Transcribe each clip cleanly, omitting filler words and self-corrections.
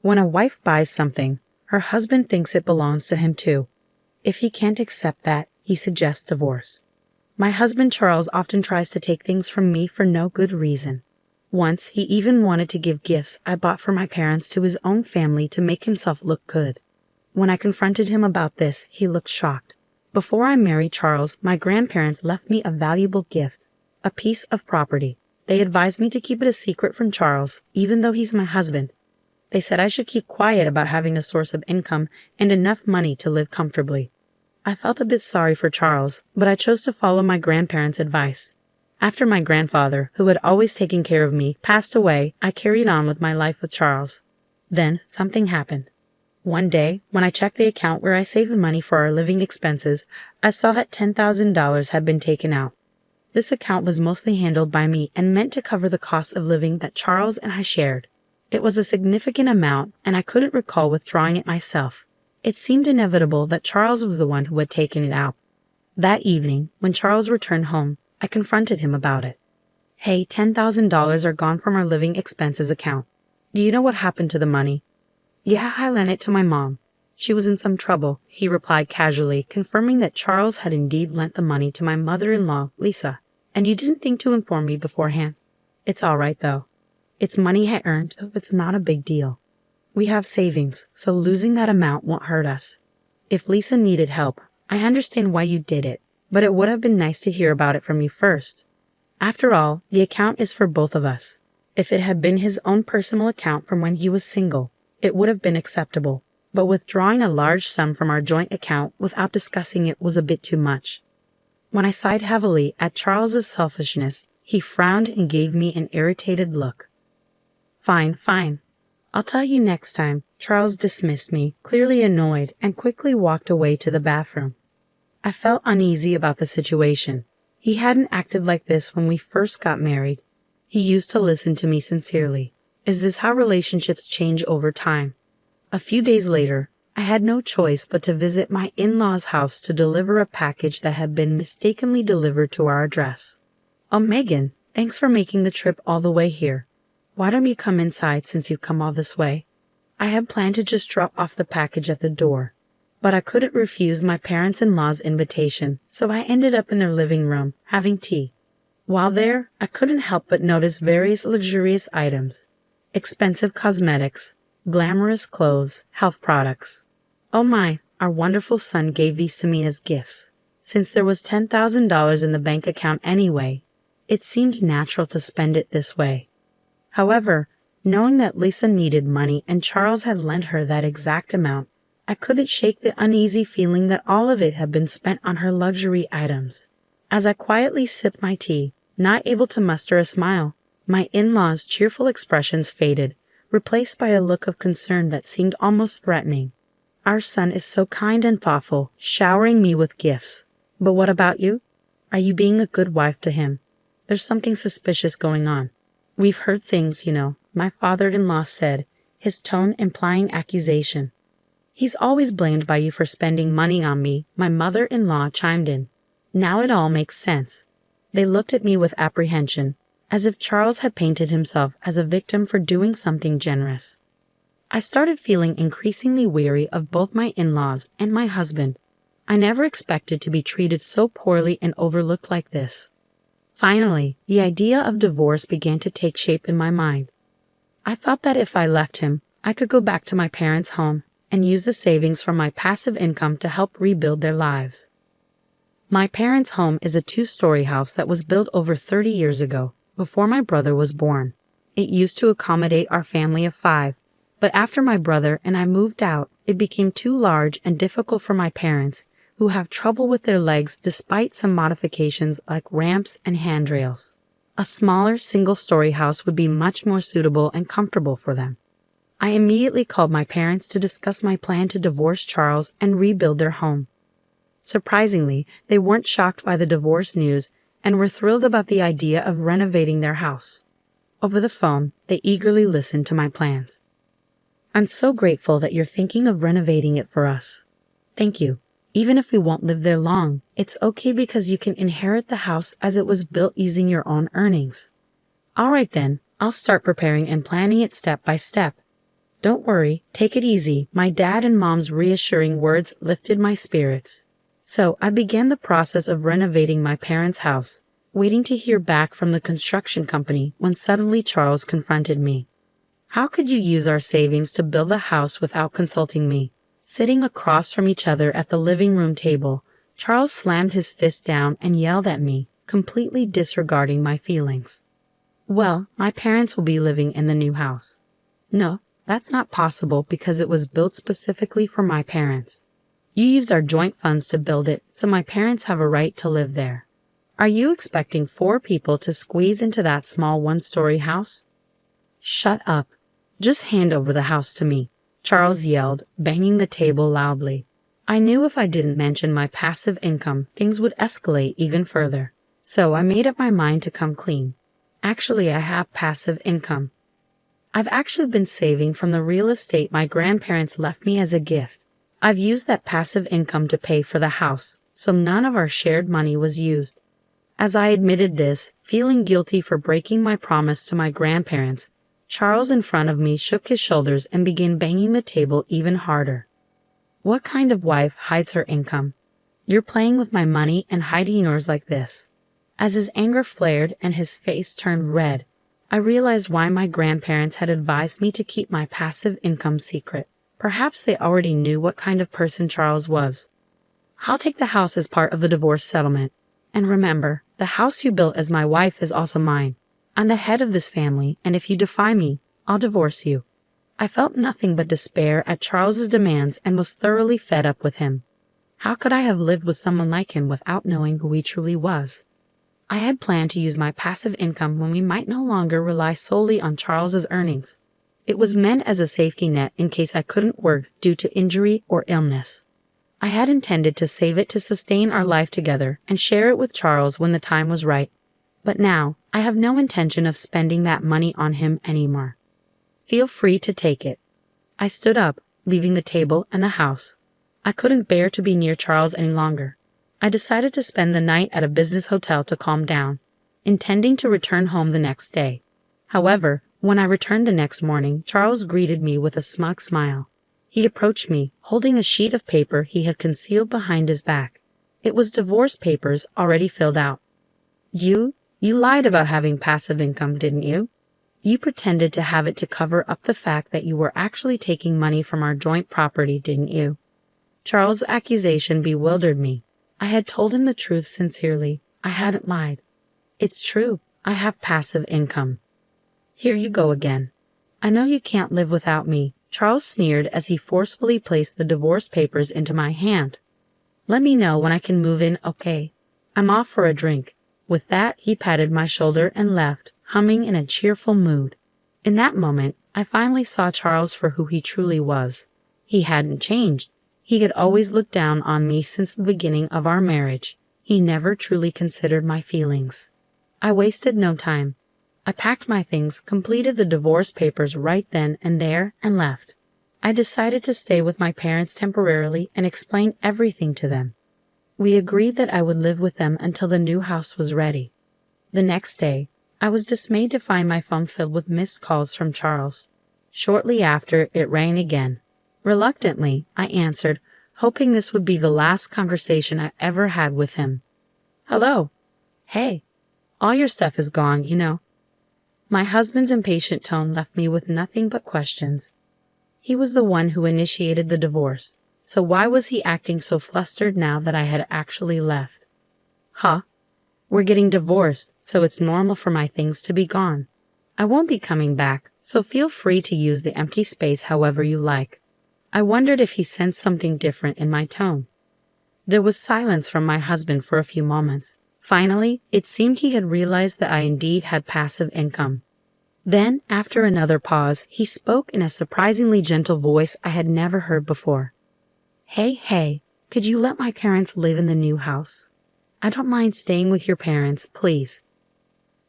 When a wife buys something, her husband thinks it belongs to him too. If he can't accept that, he suggests divorce. My husband Charles often tries to take things from me for no good reason. Once, he even wanted to give gifts I bought for my parents to his own family to make himself look good. When I confronted him about this, he looked shocked. Before I married Charles, my grandparents left me a valuable gift, a piece of property. They advised me to keep it a secret from Charles, even though he's my husband. They said I should keep quiet about having a source of income and enough money to live comfortably. I felt a bit sorry for Charles, but I chose to follow my grandparents' advice. After my grandfather, who had always taken care of me, passed away, I carried on with my life with Charles. Then, something happened. One day, when I checked the account where I saved money for our living expenses, I saw that $10,000 had been taken out. This account was mostly handled by me and meant to cover the cost of living that Charles and I shared. It was a significant amount, and I couldn't recall withdrawing it myself. It seemed inevitable that Charles was the one who had taken it out. That evening, when Charles returned home, I confronted him about it. "Hey, $10,000 are gone from our living expenses account. Do you know what happened to the money?" "Yeah, I lent it to my mom. She was in some trouble," he replied casually, confirming that Charles had indeed lent the money to my mother-in-law, Lisa. "And you didn't think to inform me beforehand?" "It's all right, though. It's money I earned, so it's not a big deal. We have savings, so losing that amount won't hurt us. If Lisa needed help, I understand why you did it, but it would have been nice to hear about it from you first. After all, the account is for both of us. If it had been his own personal account from when he was single, it would have been acceptable, but withdrawing a large sum from our joint account without discussing it was a bit too much." When I sighed heavily at Charles's selfishness, he frowned and gave me an irritated look. Fine. I'll tell you next time." Charles dismissed me, clearly annoyed, and quickly walked away to the bathroom. I felt uneasy about the situation. He hadn't acted like this when we first got married. He used to listen to me sincerely. Is this how relationships change over time? A few days later, I had no choice but to visit my in-laws' house to deliver a package that had been mistakenly delivered to our address. "Oh, Megan, thanks for making the trip all the way here. Why don't you come inside since you've come all this way?" I had planned to just drop off the package at the door, but I couldn't refuse my parents-in-law's invitation, so I ended up in their living room, having tea. While there, I couldn't help but notice various luxurious items, expensive cosmetics, glamorous clothes, health products. Oh my, our wonderful son gave these to me as gifts. Since there was $10,000 in the bank account anyway, it seemed natural to spend it this way. However, knowing that Lisa needed money and Charles had lent her that exact amount, I couldn't shake the uneasy feeling that all of it had been spent on her luxury items. As I quietly sipped my tea, not able to muster a smile, my in-laws' cheerful expressions faded, replaced by a look of concern that seemed almost threatening. "Our son is so kind and thoughtful, showering me with gifts. But what about you? Are you being a good wife to him? There's something suspicious going on. We've heard things, you know," my father-in-law said, his tone implying accusation. "He's always blamed by you for spending money on me," my mother-in-law chimed in. Now it all makes sense. They looked at me with apprehension, as if Charles had painted himself as a victim for doing something generous. I started feeling increasingly weary of both my in-laws and my husband. I never expected to be treated so poorly and overlooked like this. Finally, the idea of divorce began to take shape in my mind. I thought that if I left him, I could go back to my parents' home and use the savings from my passive income to help rebuild their lives. My parents' home is a 2-story house that was built over 30 years ago, before my brother was born. It used to accommodate our family of 5, but after my brother and I moved out, it became too large and difficult for my parents, who have trouble with their legs despite some modifications like ramps and handrails. A smaller single-story house would be much more suitable and comfortable for them. I immediately called my parents to discuss my plan to divorce Charles and rebuild their home. Surprisingly, they weren't shocked by the divorce news and were thrilled about the idea of renovating their house. Over the phone, they eagerly listened to my plans. "I'm so grateful that you're thinking of renovating it for us." "Thank you. Even if we won't live there long, it's okay because you can inherit the house as it was built using your own earnings." "All right then, I'll start preparing and planning it step by step." Don't worry, take it easy. My dad and mom's reassuring words lifted my spirits. So I began the process of renovating my parents' house, waiting to hear back from the construction company when suddenly Charles confronted me. How could you use our savings to build a house without consulting me? Sitting across from each other at the living room table, Charles slammed his fist down and yelled at me, completely disregarding my feelings. Well, my parents will be living in the new house. No, that's not possible because it was built specifically for my parents. You used our joint funds to build it, so my parents have a right to live there. Are you expecting 4 people to squeeze into that small one-story house? Shut up. Just hand over the house to me, Charles yelled, banging the table loudly. I knew if I didn't mention my passive income, things would escalate even further. So I made up my mind to come clean. Actually, I have passive income. I've actually been saving from the real estate my grandparents left me as a gift. I've used that passive income to pay for the house, so none of our shared money was used. As I admitted this, feeling guilty for breaking my promise to my grandparents, Charles in front of me shook his shoulders and began banging the table even harder. What kind of wife hides her income? You're playing with my money and hiding yours like this. As his anger flared and his face turned red, I realized why my grandparents had advised me to keep my passive income secret. Perhaps they already knew what kind of person Charles was. I'll take the house as part of the divorce settlement. And remember, the house you built as my wife is also mine. I'm the head of this family, and if you defy me, I'll divorce you. I felt nothing but despair at Charles's demands and was thoroughly fed up with him. How could I have lived with someone like him without knowing who he truly was? I had planned to use my passive income when we might no longer rely solely on Charles's earnings. It was meant as a safety net in case I couldn't work due to injury or illness. I had intended to save it to sustain our life together and share it with Charles when the time was right. But now, I have no intention of spending that money on him anymore. Feel free to take it. I stood up, leaving the table and the house. I couldn't bear to be near Charles any longer. I decided to spend the night at a business hotel to calm down, intending to return home the next day. However, when I returned the next morning, Charles greeted me with a smug smile. He approached me, holding a sheet of paper he had concealed behind his back. It was divorce papers already filled out. You lied about having passive income, didn't you? You pretended to have it to cover up the fact that you were actually taking money from our joint property, didn't you? Charles' accusation bewildered me. I had told him the truth sincerely. I hadn't lied. It's true. I have passive income. Here you go again. I know you can't live without me, Charles sneered as he forcefully placed the divorce papers into my hand. Let me know when I can move in, okay? I'm off for a drink. With that, he patted my shoulder and left, humming in a cheerful mood. In that moment, I finally saw Charles for who he truly was. He hadn't changed. He had always looked down on me since the beginning of our marriage. He never truly considered my feelings. I wasted no time. I packed my things, completed the divorce papers right then and there, and left. I decided to stay with my parents temporarily and explain everything to them. We agreed that I would live with them until the new house was ready. The next day, I was dismayed to find my phone filled with missed calls from Charles. Shortly after, it rang again. Reluctantly, I answered, hoping this would be the last conversation I ever had with him. Hello. Hey. All your stuff is gone, you know. My husband's impatient tone left me with nothing but questions. He was the one who initiated the divorce, so why was he acting so flustered now that I had actually left? Huh? We're getting divorced, so it's normal for my things to be gone. I won't be coming back, so feel free to use the empty space however you like. I wondered if he sensed something different in my tone. There was silence from my husband for a few moments. Finally, it seemed he had realized that I indeed had passive income. Then, after another pause, he spoke in a surprisingly gentle voice I had never heard before. Hey, could you let my parents live in the new house? I don't mind staying with your parents, please.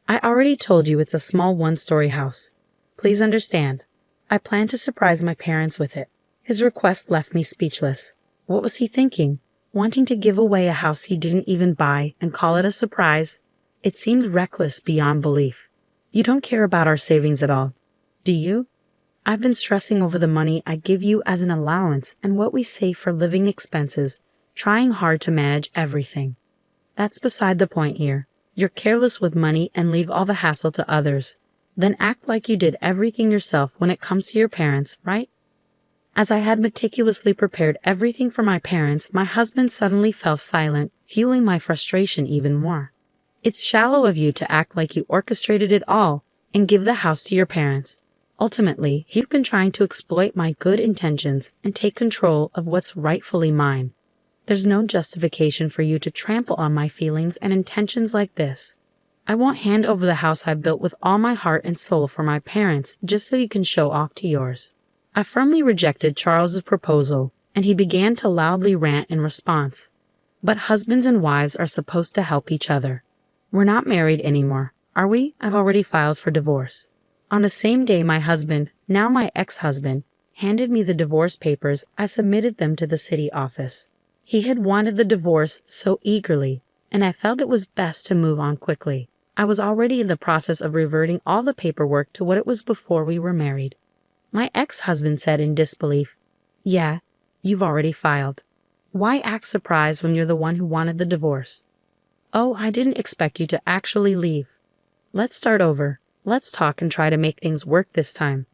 I already told you it's a small one-story house. Please understand. I plan to surprise my parents with it. His request left me speechless. What was he thinking? Wanting to give away a house he didn't even buy and call it a surprise? It seemed reckless beyond belief. You don't care about our savings at all, do you? I've been stressing over the money I give you as an allowance and what we save for living expenses, trying hard to manage everything. That's beside the point here. You're careless with money and leave all the hassle to others. Then act like you did everything yourself when it comes to your parents, right? As I had meticulously prepared everything for my parents, my husband suddenly fell silent, fueling my frustration even more. It's shallow of you to act like you orchestrated it all and give the house to your parents. Ultimately, you've been trying to exploit my good intentions and take control of what's rightfully mine. There's no justification for you to trample on my feelings and intentions like this. I won't hand over the house I built with all my heart and soul for my parents just so you can show off to yours. I firmly rejected Charles's proposal, and he began to loudly rant in response. But husbands and wives are supposed to help each other. We're not married anymore, are we? I've already filed for divorce. On the same day my husband, now my ex-husband, handed me the divorce papers, I submitted them to the city office. He had wanted the divorce so eagerly, and I felt it was best to move on quickly. I was already in the process of reverting all the paperwork to what it was before we were married. My ex-husband said in disbelief, "Yeah, you've already filed. Why act surprised when you're the one who wanted the divorce?" "Oh, I didn't expect you to actually leave. Let's start over. Let's talk and try to make things work this time."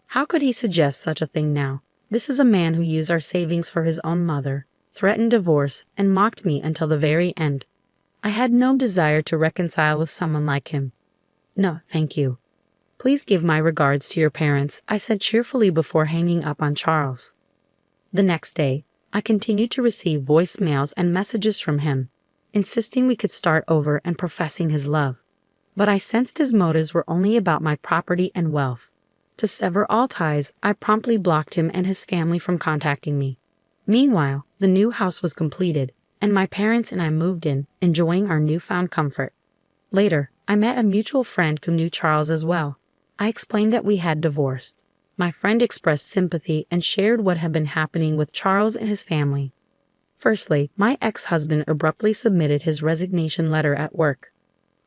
How could he suggest such a thing now? This is a man who used our savings for his own mother, threatened divorce, and mocked me until the very end. I had no desire to reconcile with someone like him. "No, thank you. Please give my regards to your parents," I said cheerfully before hanging up on Charles. The next day, I continued to receive voicemails and messages from him, insisting we could start over and professing his love. But I sensed his motives were only about my property and wealth. To sever all ties, I promptly blocked him and his family from contacting me. Meanwhile, the new house was completed, and my parents and I moved in, enjoying our newfound comfort. Later, I met a mutual friend who knew Charles as well. I explained that we had divorced. My friend expressed sympathy and shared what had been happening with Charles and his family. Firstly, my ex-husband abruptly submitted his resignation letter at work,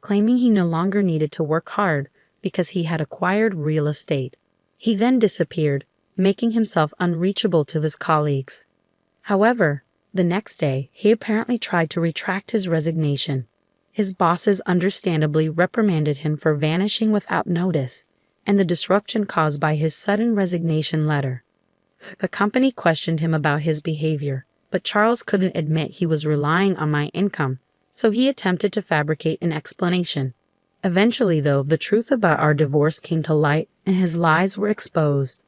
claiming he no longer needed to work hard because he had acquired real estate. He then disappeared, making himself unreachable to his colleagues. However, the next day, he apparently tried to retract his resignation. His bosses understandably reprimanded him for vanishing without notice and the disruption caused by his sudden resignation letter. The company questioned him about his behavior, but Charles couldn't admit he was relying on my income, so he attempted to fabricate an explanation. Eventually, though, the truth about our divorce came to light and his lies were exposed.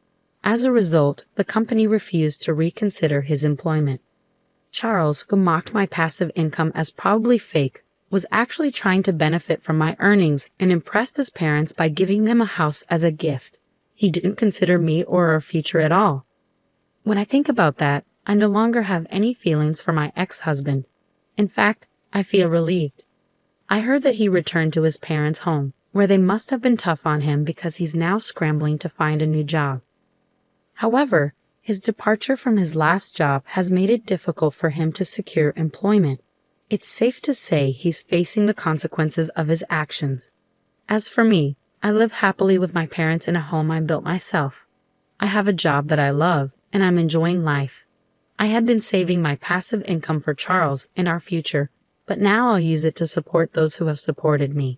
As a result, the company refused to reconsider his employment. Charles, who mocked my passive income as probably fake, was actually trying to benefit from my earnings and impressed his parents by giving them a house as a gift. He didn't consider me or our future at all. When I think about that, I no longer have any feelings for my ex-husband. In fact, I feel relieved. I heard that he returned to his parents' home, where they must have been tough on him because he's now scrambling to find a new job. However, his departure from his last job has made it difficult for him to secure employment. It's safe to say he's facing the consequences of his actions. As for me, I live happily with my parents in a home I built myself. I have a job that I love, and I'm enjoying life. I had been saving my passive income for Charles and our future, but now I'll use it to support those who have supported me.